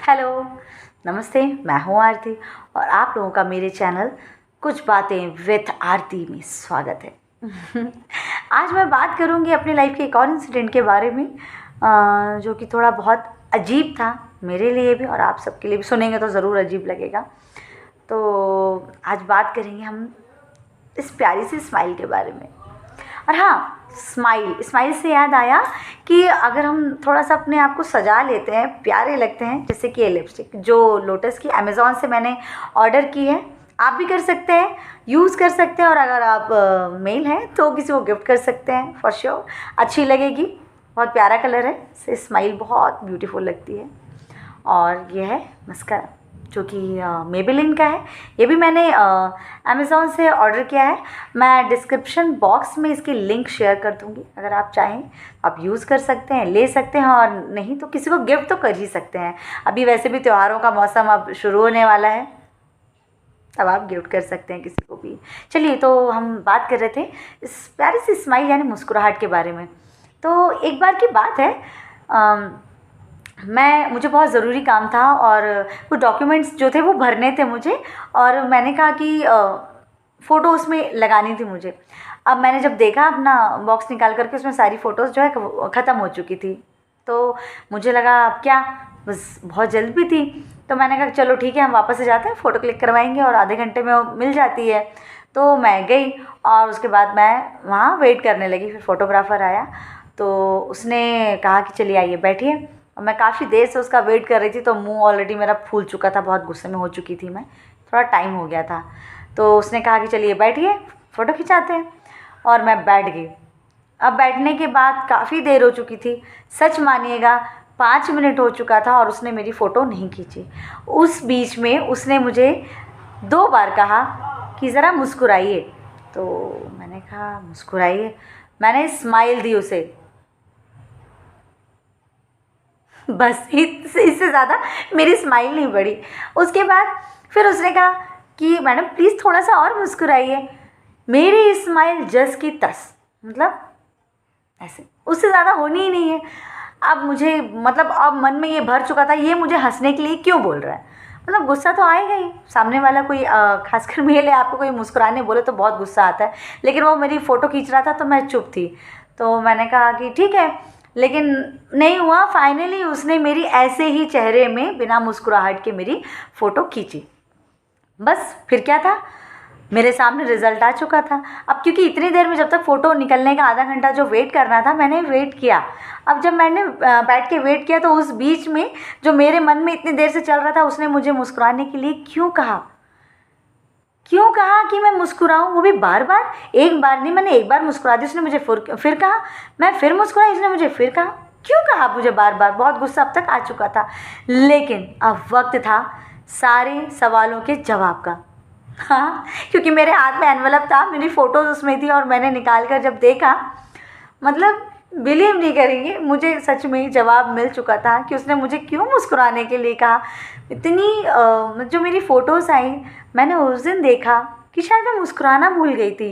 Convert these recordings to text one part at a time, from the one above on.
Hello, नमस्ते। मैं हूँ आरती और आप लोगों का मेरे चैनल कुछ बातें विथ आरती में स्वागत है। आज मैं बात करूँगी अपनी लाइफ के एक और इंसिडेंट के बारे में, जो कि थोड़ा बहुत अजीब था मेरे लिए भी और आप सबके लिए भी। सुनेंगे तो ज़रूर अजीब लगेगा। तो आज बात करेंगे हम इस प्यारी सी स्माइल के बारे में। और हाँ, स्माइल से याद आया कि अगर हम थोड़ा सा अपने आप को सजा लेते हैं, प्यारे लगते हैं, जैसे कि ये लिपस्टिक जो लोटस की अमेज़ॉन से मैंने ऑर्डर की है, आप भी कर सकते हैं, यूज़ कर सकते हैं। और अगर आप मेल हैं तो किसी को गिफ्ट कर सकते हैं, फॉर श्योर अच्छी लगेगी। बहुत प्यारा कलर है, से स्माइल बहुत ब्यूटीफुल लगती है। और ये है मस्कारा जो कि मेबेलिन का है। ये भी मैंने अमेज़ॉन से ऑर्डर किया है। मैं डिस्क्रिप्शन बॉक्स में इसकी लिंक शेयर कर दूँगी। अगर आप चाहें आप यूज़ कर सकते हैं, ले सकते हैं, और नहीं तो किसी को गिफ्ट तो कर ही सकते हैं। अभी वैसे भी त्योहारों का मौसम अब शुरू होने वाला है, तब आप गिफ्ट कर सकते हैं किसी को भी। चलिए, तो हम बात कर रहे थे इस प्यारी सी स्माइल यानी मुस्कुराहट के बारे में। तो एक बार की बात है, मुझे बहुत ज़रूरी काम था और वो डॉक्यूमेंट्स जो थे वो भरने थे मुझे। और मैंने कहा कि फ़ोटो उसमें लगानी थी मुझे। अब मैंने जब देखा अपना बॉक्स निकाल करके, उसमें सारी फ़ोटोज़ जो है ख़त्म हो चुकी थी। तो मुझे लगा अब क्या, बस बहुत जल्द भी थी। तो मैंने कहा चलो ठीक है, हम वापस से जाते हैं, फ़ोटो क्लिक करवाएंगे और आधे घंटे में वो मिल जाती है। तो मैं गई और उसके बाद मैं वहाँ वेट करने लगी। फिर फ़ोटोग्राफ़र आया तो उसने कहा कि चलिए आइए बैठिए। और मैं काफ़ी देर से उसका वेट कर रही थी, तो मुंह ऑलरेडी मेरा फूल चुका था, बहुत गुस्से में हो चुकी थी मैं, थोड़ा टाइम हो गया था। तो उसने कहा कि चलिए बैठिए, फ़ोटो खिंचाते हैं। और मैं बैठ गई। अब बैठने के बाद काफ़ी देर हो चुकी थी, सच मानिएगा 5 मिनट हो चुका था और उसने मेरी फ़ोटो नहीं खींची। उस बीच में उसने मुझे 2 बार कहा कि ज़रा मुस्कुराइए। तो मैंने कहा मुस्कुराइए, मैंने स्माइल दी उसे, बस इससे ज़्यादा मेरी स्माइल नहीं बढ़ी। उसके बाद फिर उसने कहा कि मैडम प्लीज़ थोड़ा सा और मुस्कुराइए। मेरी स्माइल जस की तस, मतलब ऐसे, उससे ज़्यादा होनी ही नहीं है। अब मुझे अब मन में ये भर चुका था, ये मुझे हंसने के लिए क्यों बोल रहा है। मतलब गुस्सा तो आएगा ही, सामने वाला कोई खासकर मेरे लिए, आपको कोई मुस्कुराने बोले तो बहुत गुस्सा आता है। लेकिन वो मेरी फ़ोटो खींच रहा था तो मैं चुप थी। तो मैंने कहा कि ठीक है, लेकिन नहीं हुआ। फाइनली उसने मेरी ऐसे ही चेहरे में बिना मुस्कुराहट के मेरी फ़ोटो खींची। बस फिर क्या था, मेरे सामने रिज़ल्ट आ चुका था। अब क्योंकि इतनी देर में, जब तक फ़ोटो निकलने का आधा घंटा जो वेट करना था, मैंने वेट किया। अब जब मैंने बैठ के वेट किया तो उस बीच में जो मेरे मन में इतनी देर से चल रहा था, उसने मुझे मुस्कुराने के लिए क्यों कहा कि मैं मुस्कुराऊं, वो भी बार बार। एक बार नहीं, मैंने एक बार मुस्कुरा दी, उसने मुझे फिर कहा, मैं फिर मुस्कुराई, उसने मुझे फिर कहा। क्यों कहा मुझे बार बार, बहुत गुस्सा अब तक आ चुका था। लेकिन अब वक्त था सारे सवालों के जवाब का। हाँ, क्योंकि मेरे हाथ में एनवलप था, मेरी फ़ोटोज़ उसमें थी और मैंने निकाल कर जब देखा, मतलब बिलीव नहीं करेंगे, मुझे सच में ही जवाब मिल चुका था कि उसने मुझे क्यों मुस्कुराने के लिए कहा। इतनी जो मेरी फ़ोटोज़ आई, मैंने उस दिन देखा कि शायद मैं मुस्कुराना भूल गई थी,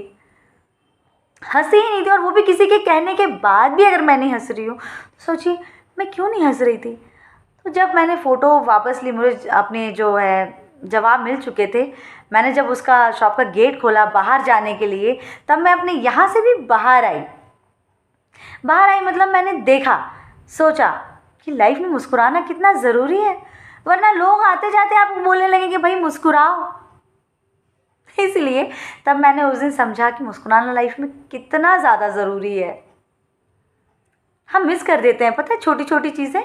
हंसी ही नहीं थी। और वो भी किसी के कहने के बाद भी अगर मैं नहीं हंस रही हूँ, तो सोचिए मैं क्यों नहीं हंस रही थी। तो जब मैंने फ़ोटो वापस ली, मुझे अपने जो है जवाब मिल चुके थे। मैंने जब उसका शॉप का गेट खोला बाहर जाने के लिए, तब मैं अपने यहाँ से भी बाहर आई। मतलब मैंने देखा, सोचा कि लाइफ में मुस्कुराना कितना ज़रूरी है, वरना लोग आते जाते आपको बोलने लगे कि भाई मुस्कुराओ। इसलिए तब मैंने उस दिन समझा कि मुस्कुराना लाइफ में कितना ज़्यादा ज़रूरी है। हम मिस कर देते हैं, पता है, छोटी छोटी चीज़ें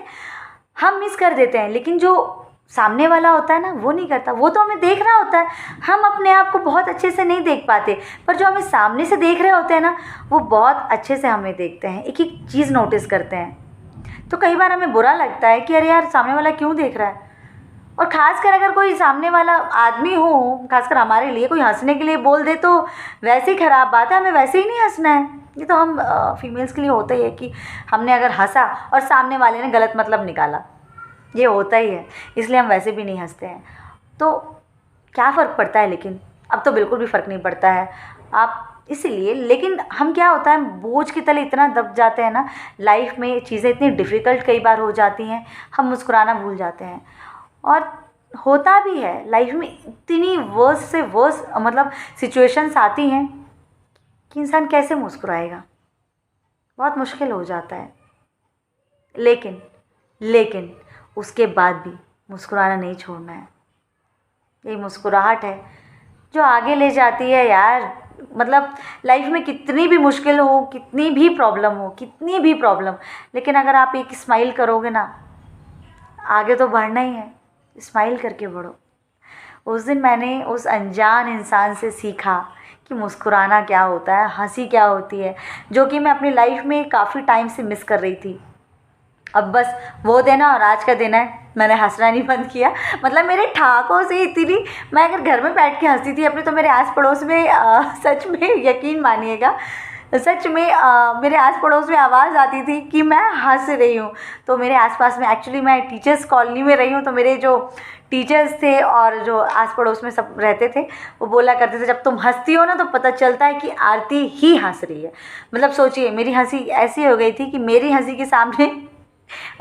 हम मिस कर देते हैं, लेकिन जो सामने वाला होता है ना, वो नहीं करता। वो तो हमें देख रहा होता है, हम अपने आप को बहुत अच्छे से नहीं देख पाते, पर जो हमें सामने से देख रहे होते हैं ना, वो बहुत अच्छे से हमें देखते हैं, एक एक चीज़ नोटिस करते हैं। तो कई बार हमें बुरा लगता है कि अरे यार, सामने वाला क्यों देख रहा है। और ख़ासकर अगर कोई सामने वाला आदमी हो, खासकर हमारे लिए कोई हंसने के लिए बोल दे, तो वैसे ही ख़राब बात है, हमें वैसे ही नहीं हंसना है। ये तो हम फीमेल्स के लिए होता ही है कि हमने अगर हंसा और सामने वाले ने गलत मतलब निकाला, ये होता ही है, इसलिए हम वैसे भी नहीं हंसते हैं। तो क्या फ़र्क पड़ता है, लेकिन अब तो बिल्कुल भी फ़र्क नहीं पड़ता है। आप इसीलिए, लेकिन हम क्या होता है, बोझ के तले इतना दब जाते हैं ना, लाइफ में चीज़ें इतनी डिफ़िकल्ट कई बार हो जाती हैं, हम मुस्कुराना भूल जाते हैं। और होता भी है लाइफ में, इतनी वर्स से वर्स मतलब सिचुएशंस आती हैं कि इंसान कैसे मुस्कुराएगा, बहुत मुश्किल हो जाता है। लेकिन लेकिन उसके बाद भी मुस्कुराना नहीं छोड़ना है। ये मुस्कुराहट है जो आगे ले जाती है यार। मतलब लाइफ में कितनी भी मुश्किल हो, कितनी भी प्रॉब्लम हो, कितनी भी प्रॉब्लम, लेकिन अगर आप एक स्माइल करोगे ना, आगे तो बढ़ना ही है, स्माइल करके बढ़ो। उस दिन मैंने उस अनजान इंसान से सीखा कि मुस्कुराना क्या होता है, हंसी क्या होती है, जो कि मैं अपनी लाइफ में काफ़ी टाइम से मिस कर रही थी। अब बस वो दिन है और आज का दिन है, मैंने हंसना नहीं बंद किया। मतलब मेरे ठहाकों से इतनी, मैं अगर घर में बैठ के हंसती थी अपने, तो मेरे आस पड़ोस में सच में यकीन मानिएगा, सच में मेरे आस पड़ोस में आवाज़ आती थी कि मैं हंस रही हूँ। तो मेरे आसपास में, एक्चुअली मैं टीचर्स कॉलोनी में रही हूँ, तो मेरे जो टीचर्स थे और जो आस पड़ोस में सब रहते थे, वो बोला करते थे जब तुम हंसती हो ना तो पता चलता है कि आरती ही हंस रही है। मतलब सोचिए, मेरी हंसी ऐसी हो गई थी कि मेरी हंसी के सामने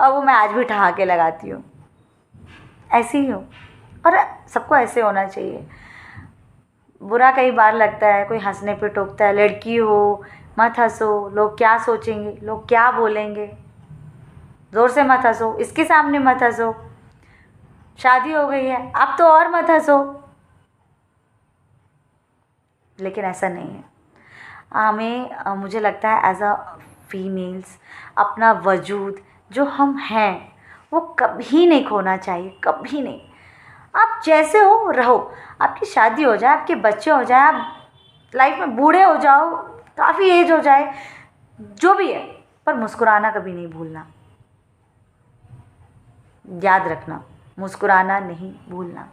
और वो मैं आज भी ठहाके लगाती हूँ, ऐसी ही हूँ। और सबको ऐसे होना चाहिए। बुरा कई बार लगता है, कोई हंसने पे टोकता है, लड़की हो मत हंसो, लोग क्या सोचेंगे, लोग क्या बोलेंगे, ज़ोर से मत हंसो, इसके सामने मत हंसो, शादी हो गई है अब तो और मत हंसो। लेकिन ऐसा नहीं है। हमें मुझे लगता है एज अ फीमेल्स अपना वजूद जो हम हैं वो कभी नहीं खोना चाहिए, कभी नहीं। आप जैसे हो रहो, आपकी शादी हो जाए, आपके बच्चे हो जाए, आप लाइफ में बूढ़े हो जाओ, काफ़ी एज हो जाए, जो भी है, पर मुस्कुराना कभी नहीं भूलना। याद रखना, मुस्कुराना नहीं भूलना।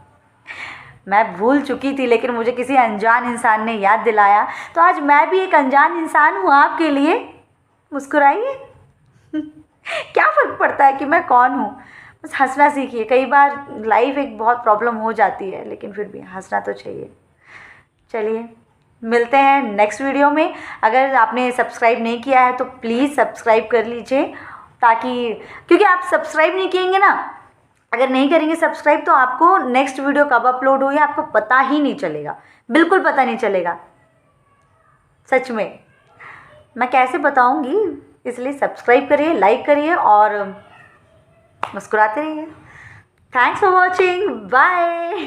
मैं भूल चुकी थी, लेकिन मुझे किसी अनजान इंसान ने याद दिलाया, तो आज मैं भी एक अनजान इंसान हूँ आपके लिए। मुस्कुराइए। क्या फ़र्क पड़ता है कि मैं कौन हूँ, बस हंसना सीखिए। कई बार लाइफ एक बहुत प्रॉब्लम हो जाती है, लेकिन फिर भी हंसना तो चाहिए। चलिए, मिलते हैं नेक्स्ट वीडियो में। अगर आपने सब्सक्राइब नहीं किया है तो प्लीज़ सब्सक्राइब कर लीजिए, ताकि, क्योंकि आप सब्सक्राइब नहीं किएंगे ना, अगर नहीं करेंगे सब्सक्राइब, तो आपको नेक्स्ट वीडियो कब अपलोड हुई आपको पता ही नहीं चलेगा, बिल्कुल पता नहीं चलेगा। सच में मैं कैसे बताऊंगी, इसलिए सब्सक्राइब करिए, लाइक करिए और मुस्कुराते रहिए। Thanks for watching, bye.